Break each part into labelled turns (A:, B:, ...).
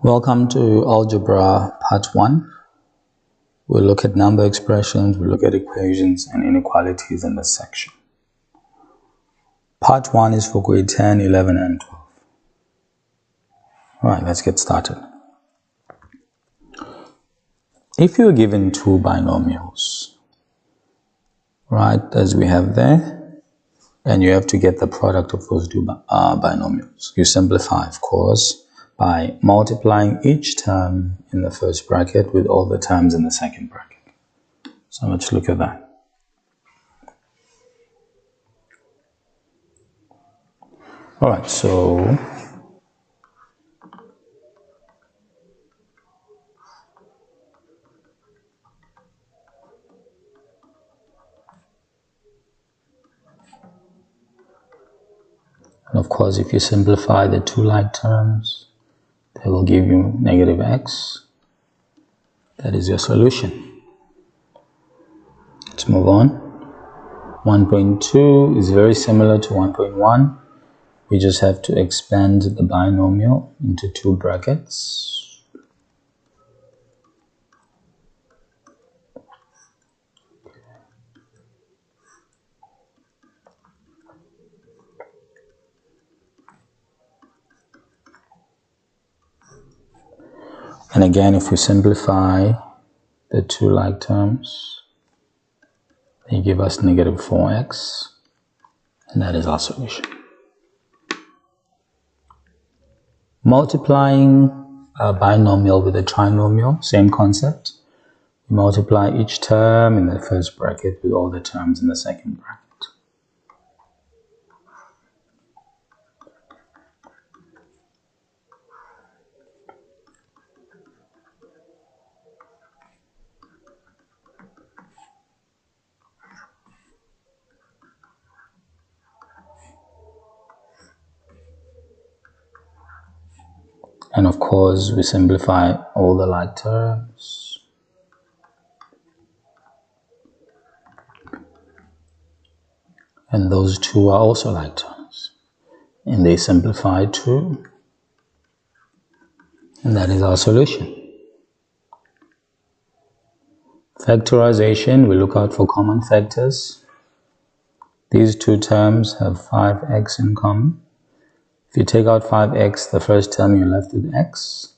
A: Welcome to Algebra Part 1. We'll look at number expressions, we'll look at equations and inequalities in this section. Part 1 is for grade 10, 11 and 12. Alright, let's get started. If you're given two binomials, right, as we have there, and you have to get the product of those two binomials, you simplify, of course, by multiplying each term in the first bracket with all the terms in the second bracket. So let's look at that. All right, so and of course, if you simplify the two like terms, they will give you negative x. That is your solution. Let's move on. 1.2 is very similar to 1.1. We just have to expand the binomial into two brackets. And again, if we simplify the two like terms, they give us negative 4x, and that is our solution. Multiplying a binomial with a trinomial, same concept. We multiply each term in the first bracket with all the terms in the second bracket. And of course, we simplify all the like terms. And those two are also like terms. And they simplify too. And that is our solution. Factorization, we look out for common factors. These two terms have 5x in common. If you take out 5x, the first term you're left with x.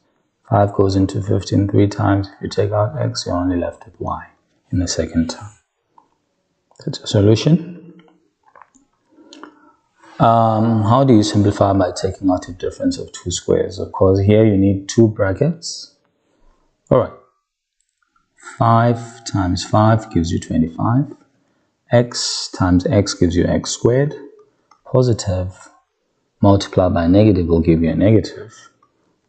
A: 5 goes into 15 3 times. If you take out x, you're only left with y in the second term. That's a solution. How do you simplify? By taking out a difference of two squares. Of course, here you need two brackets. Alright. 5 times 5 gives you 25. X times x gives you x squared. Positive multiplied by negative will give you a negative.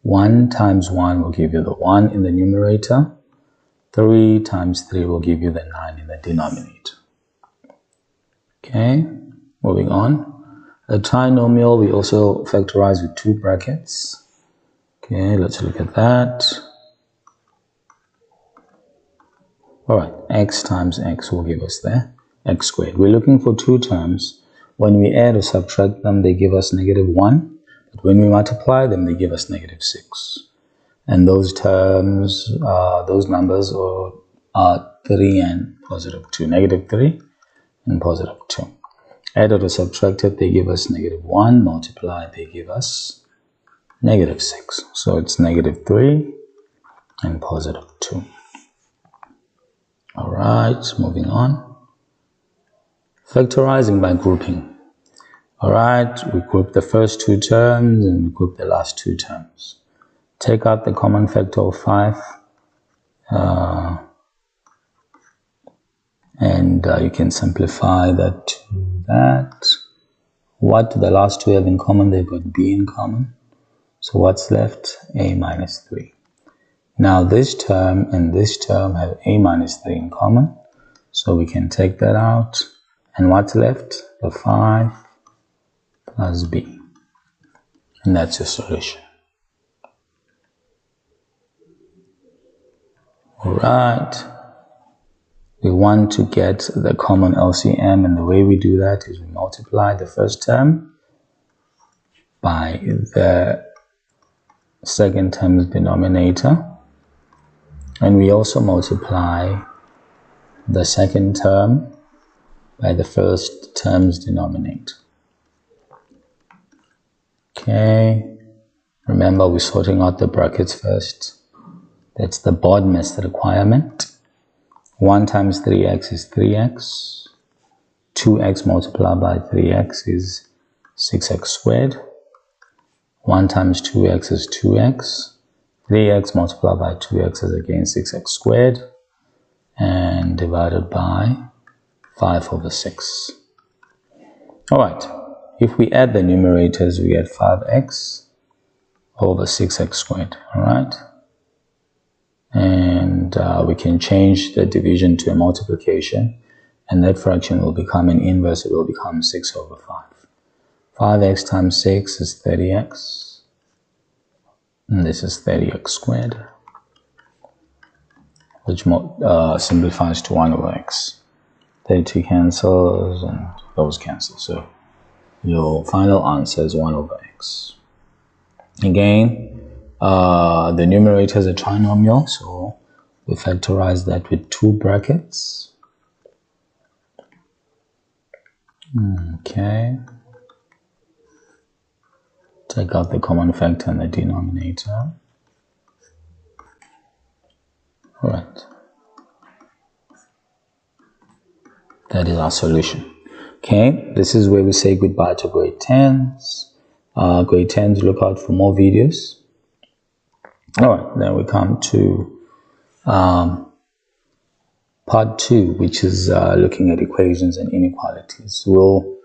A: 1 times 1 will give you the 1 in the numerator. 3 times 3 will give you the 9 in the denominator. Okay, moving on. A trinomial we also factorize with two brackets. Okay, let's look at that. Alright, x times x will give us the x squared. We're looking for two terms. When we add or subtract them, they give us negative 1. But when we multiply them, they give us negative 6. And those terms, those numbers are 3 and positive 2. Negative 3 and positive 2. Added or subtracted, they give us negative 1. Multiplied, they give us negative 6. So it's negative 3 and positive 2. Alright, moving on. Factorizing by grouping. Alright, we group the first two terms and we group the last two terms. Take out the common factor of 5. And you can simplify that to that. What do the last two have in common? They've got b in common. So what's left? A minus 3. Now this term and this term have a minus 3 in common. So we can take that out. And what's left? The 5 plus b. And that's your solution. Alright. We want to get the common LCM, and the way we do that is we multiply the first term by the second term's denominator, and we also multiply the second term by the first term's denominator. Okay, remember we're sorting out the brackets first. That's the BODMAS requirement. 1 times 3x is 3x. 2x multiplied by 3x is 6x squared. 1 times 2x is 2x. 3x multiplied by 2x is again 6x squared. And divided by 5 over 6. Alright, if we add the numerators, we get 5x over 6x squared. Alright, and we can change the division to a multiplication, and that fraction will become an inverse. It will become 6 over 5. 5x times 6 is 30x, and this is 30x squared, which simplifies to 1 over x. 30 cancels and those cancel, so your final answer is 1 over x. Again, the numerator is a trinomial, so we factorize that with 2 brackets. Okay, take out the common factor in the denominator. All right, that is our solution. Okay, this is where we say goodbye to grade 10s. Grade 10s, look out for more videos. All right, then we come to part 2, which is looking at equations and inequalities. We'll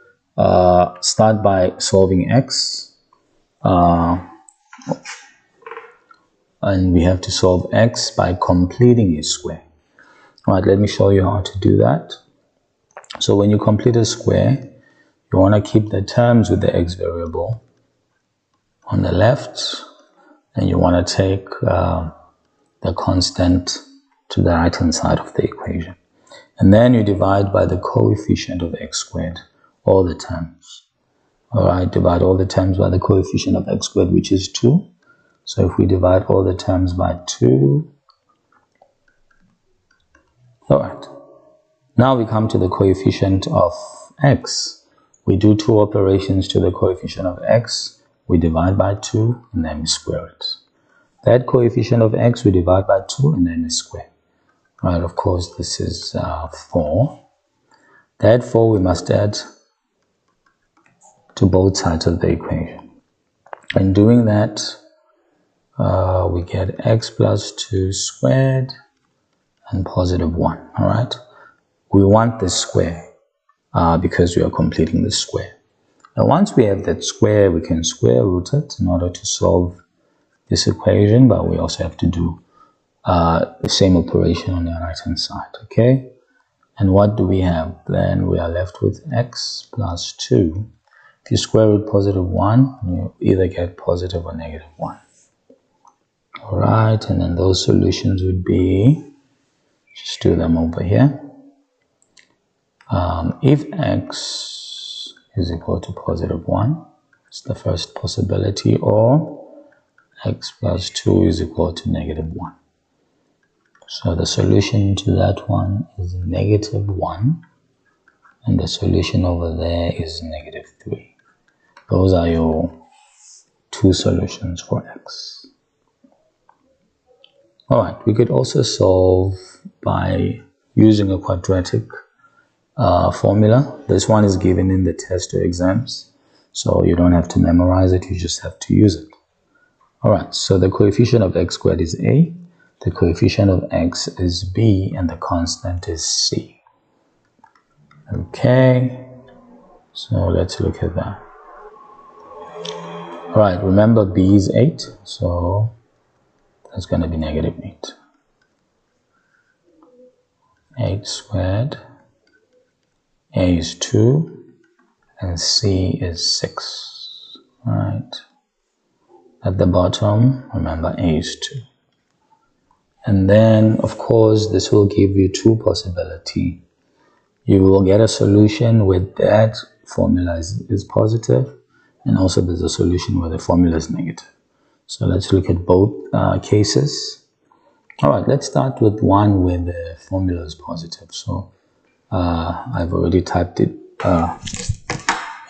A: start by solving x, and we have to solve x by completing a square. All right, let me show you how to do that. So when you complete a square, you want to keep the terms with the x variable on the left, and you want to take the constant to the right hand side of the equation, and then you divide by the coefficient of x squared, all the terms. All right, divide all the terms by the coefficient of x squared, which is 2. So if we divide all the terms by 2, all right, now we come to the coefficient of x. We do 2 operations to the coefficient of x. We divide by 2 and then we square it. That coefficient of x we divide by 2 and then we square. Right, of course this is 4. That 4 we must add to both sides of the equation. In doing that, we get x plus 2 squared and positive 1. All right, we want the square because we are completing the square. Now once we have that square, we can square root it in order to solve this equation, but we also have to do the same operation on the right hand side. Okay, and what do we have? Then we are left with x plus 2. If you square root positive 1, you either get positive or negative 1. All right, and then those solutions would be, just do them over here. If x is equal to positive 1, it's the first possibility, or x plus 2 is equal to negative 1. So the solution to that one is negative 1, and the solution over there is negative 3. Those are your 2 solutions for x. All right, we could also solve by using a quadratic formula. This one is given in the test or exams, so you don't have to memorize it, you just have to use it. All right, so the coefficient of x squared is a, the coefficient of x is b, and the constant is c. Okay, so let's look at that. All right, remember b is 8, so that's going to be negative 8. 8 squared, a is 2, and c is 6. All right, at the bottom, remember a is 2. And then, of course, this will give you 2 possibilities. You will get a solution where that formula is positive, and also there's a solution where the formula is negative. So let's look at both cases. All right, let's start with one where the formula is positive. So I've already typed it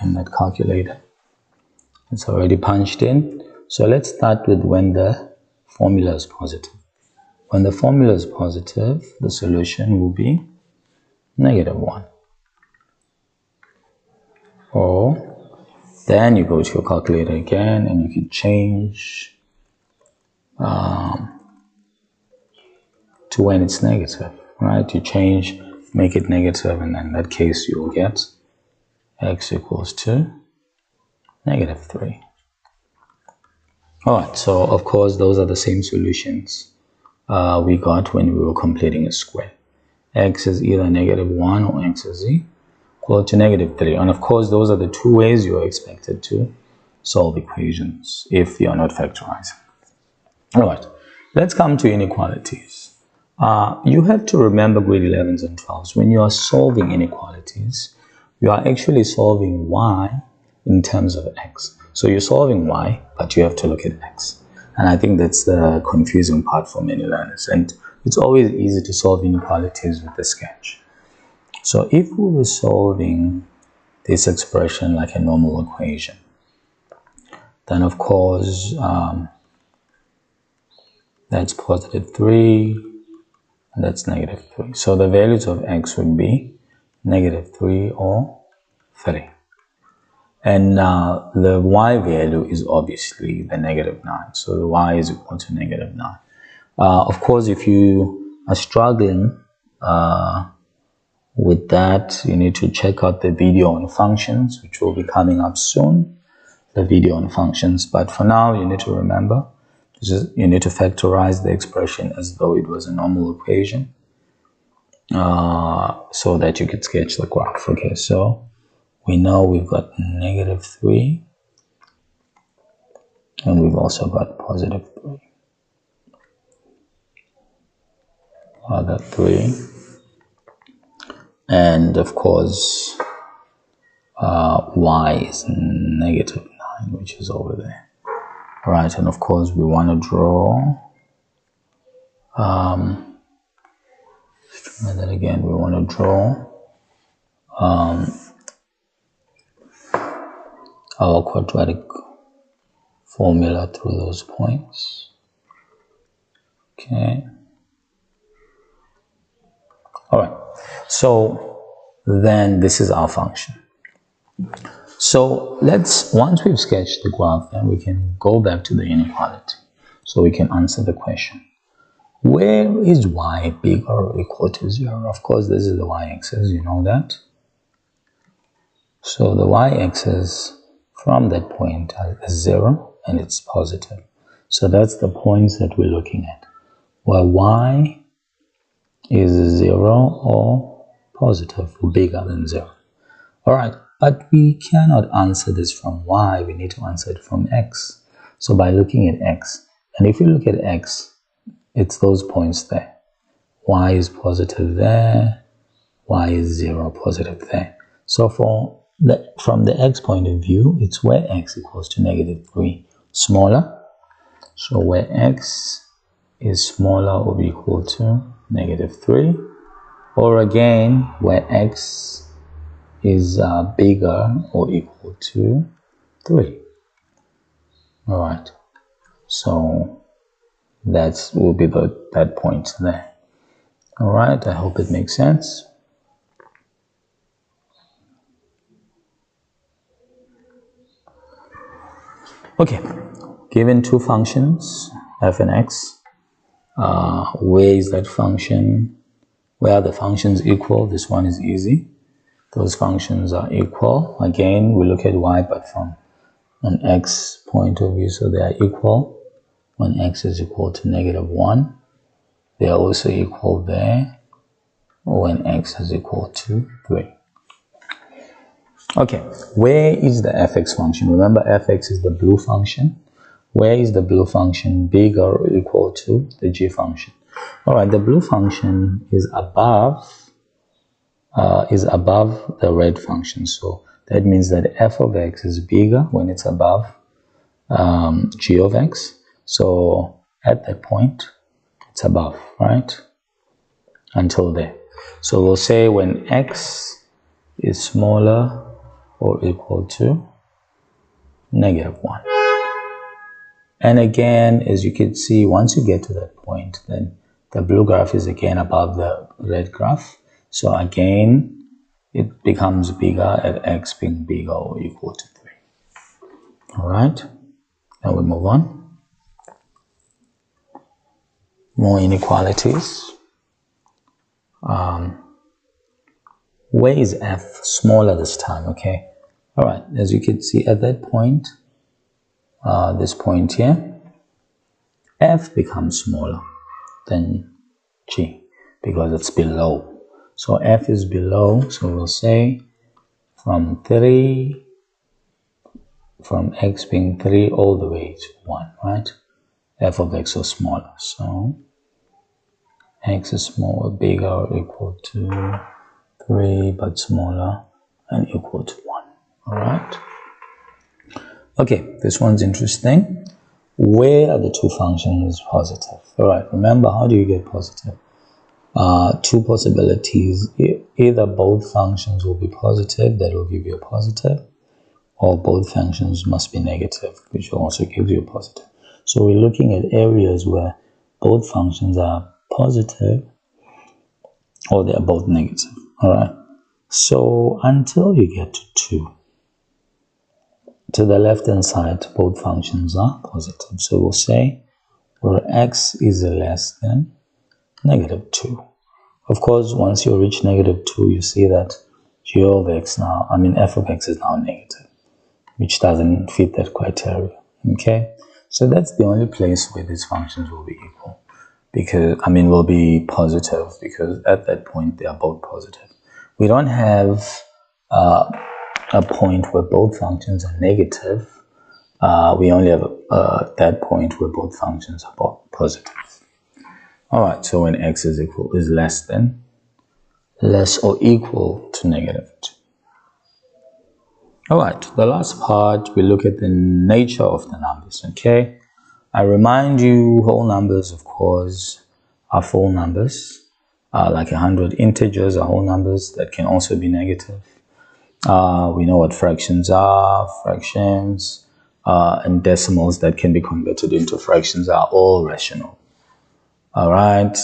A: in that calculator. It's already punched in. So let's start with when the formula is positive. When the formula is positive, the solution will be -1. Or then you go to your calculator again and you can change to when it's negative, right? You change, make it negative, and in that case you'll get x equals to -3. All right, so of course those are the same solutions we got when we were completing a square. X is either -1 or x is equal to -3. And of course, those are the two ways you are expected to solve equations if you are not factorizing. All right, let's come to inequalities. You have to remember grade 11s and 12s. When you are solving inequalities, you are actually solving y in terms of x. So you're solving y, but you have to look at x. And I think that's the confusing part for many learners. And it's always easy to solve inequalities with the sketch. So if we were solving this expression like a normal equation, then of course that's +3 and that's -3. So the values of x would be -3 or 3. And now the y value is obviously the -9. So the y is equal to -9. Of course, if you are struggling with that, you need to check out the video on functions, which will be coming up soon, the video on functions. But for now, you need to remember, you need to factorize the expression as though it was a normal equation so that you could sketch the graph. Okay, so we know we've got -3 and we've also got +3. Other 3. And of course, y is -9, which is over there. Right, and of course we want to draw, let's try that again, we want to draw our quadratic formula through those points. Okay. All right, so then this is our function. So once we've sketched the graph, then we can go back to the inequality. So we can answer the question, where is y bigger or equal to 0? Of course, this is the y-axis, you know that. So the y-axis from that point is 0 and it's positive. So that's the points that we're looking at, where y is 0 or positive or bigger than 0. All right, but we cannot answer this from y, we need to answer it from x. So by looking at x, and if you look at x, it's those points there. Y is positive there, y is 0 positive there. So from the x point of view, it's where x equals to -3 smaller. So where x is smaller or equal to -3, or again where x is bigger or equal to 3. All right, so that will be that point there. All right, I hope it makes sense. Okay, given two functions, f and x, where is that function? Where are the functions equal? This one is easy. Those functions are equal. Again, we look at y, but from an x point of view, so they are equal. When x is equal to -1, they are also equal there when x is equal to 3. Okay, where is the fx function? Remember, fx is the blue function. Where is the blue function bigger or equal to the g function? All right, the blue function is above the red function. So that means that f of x is bigger when it's above g of x. So at that point, it's above, right? Until there. So we'll say when x is smaller or equal to -1. And again, as you can see, once you get to that point, then the blue graph is again above the red graph. So again, it becomes bigger at x being bigger or equal to 3. All right, now we move on. More inequalities. Where is f? Smaller this time, okay? All right, as you can see at that point, this point here, f becomes smaller than g because it's below. So f is below, so we'll say from x being 3 all the way to 1, right? F of x is smaller, so x is smaller, bigger or equal to 3 but smaller and equal to 1. All right. Okay, this one's interesting. Where are the two functions positive? All right, remember, how do you get positive? Two possibilities. Either both functions will be positive, that will give you a positive, or both functions must be negative, which will also give you a positive. So we're looking at areas where both functions are positive or they are both negative. All right. So until you get to 2, to the left-hand side, both functions are positive. So we'll say where x is less than -2. Of course, once you reach -2, you see that f of x is now negative, which doesn't fit that criteria. Okay, so that's the only place where these functions will be equal, because will be positive, because at that point they are both positive. We don't have a point where both functions are negative. We only have that point where both functions are both positive. All right, so when x is less or equal to -2. All right, the last part, we look at the nature of the numbers, okay? I remind you, whole numbers, of course, are full numbers. Like 100 integers are whole numbers that can also be negative. We know what fractions are. Fractions and decimals that can be converted into fractions are all rational. All right,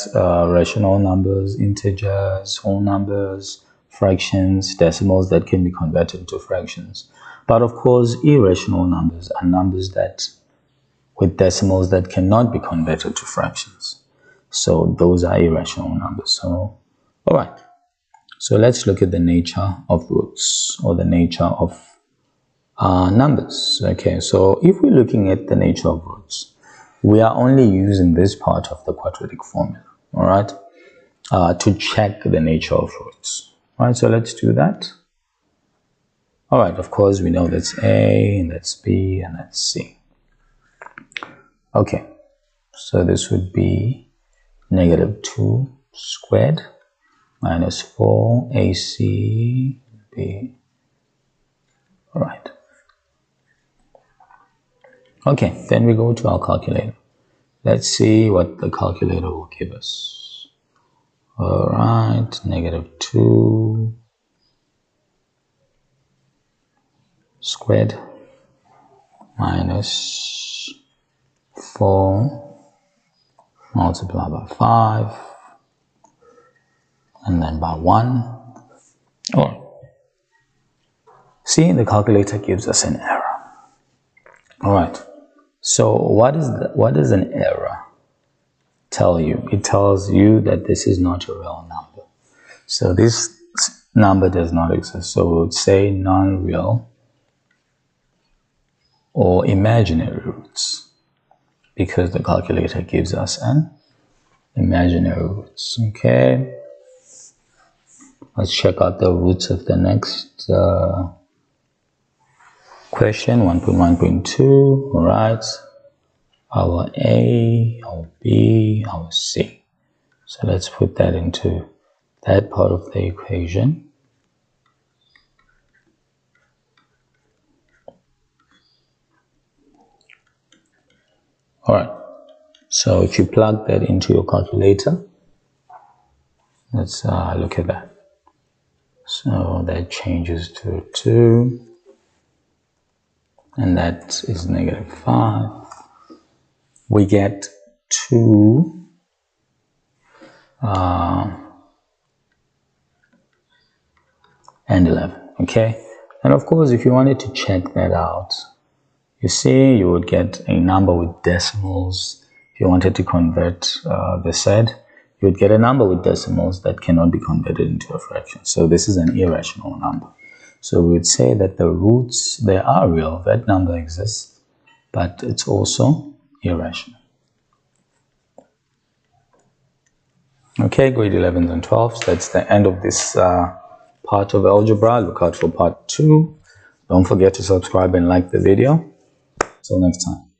A: rational numbers, integers, whole numbers, fractions, decimals that can be converted into fractions. But of course, irrational numbers are numbers that with decimals that cannot be converted to fractions. So those are irrational numbers. So, all right. So let's look at the nature of roots, or the nature of numbers. Okay, so if we're looking at the nature of roots, we are only using this part of the quadratic formula, all right, to check the nature of roots. All right, so let's do that. All right, of course, we know that's A, and that's B, and that's C. Okay, so this would be -2 squared minus 4 AC B. All right. Okay, then we go to our calculator. Let's see what the calculator will give us. All right, -2 squared minus 4 multiplied by 5 and then by 1. Oh, see, the calculator gives us an error. All right, so what does an error tell you? It tells you that this is not a real number. So this number does not exist. So we would say non-real or imaginary roots, because the calculator gives us an imaginary roots. Okay, let's check out the roots of the next question, 1.1.2. All right, our A, our B, our C. So let's put that into that part of the equation. All right, so if you plug that into your calculator, let's look at that. So that changes to 2, and that is -5. We get 2 and 11, okay? And of course, if you wanted to check that out, you see, you would get a number with decimals. If you wanted to convert the set, you would get a number with decimals that cannot be converted into a fraction. So this is an irrational number. So we would say that the roots, they are real, that number exists, but it's also irrational. Okay, grade 11s and 12s, that's the end of this part of algebra. Look out for part 2. Don't forget to subscribe and like the video. Till next time.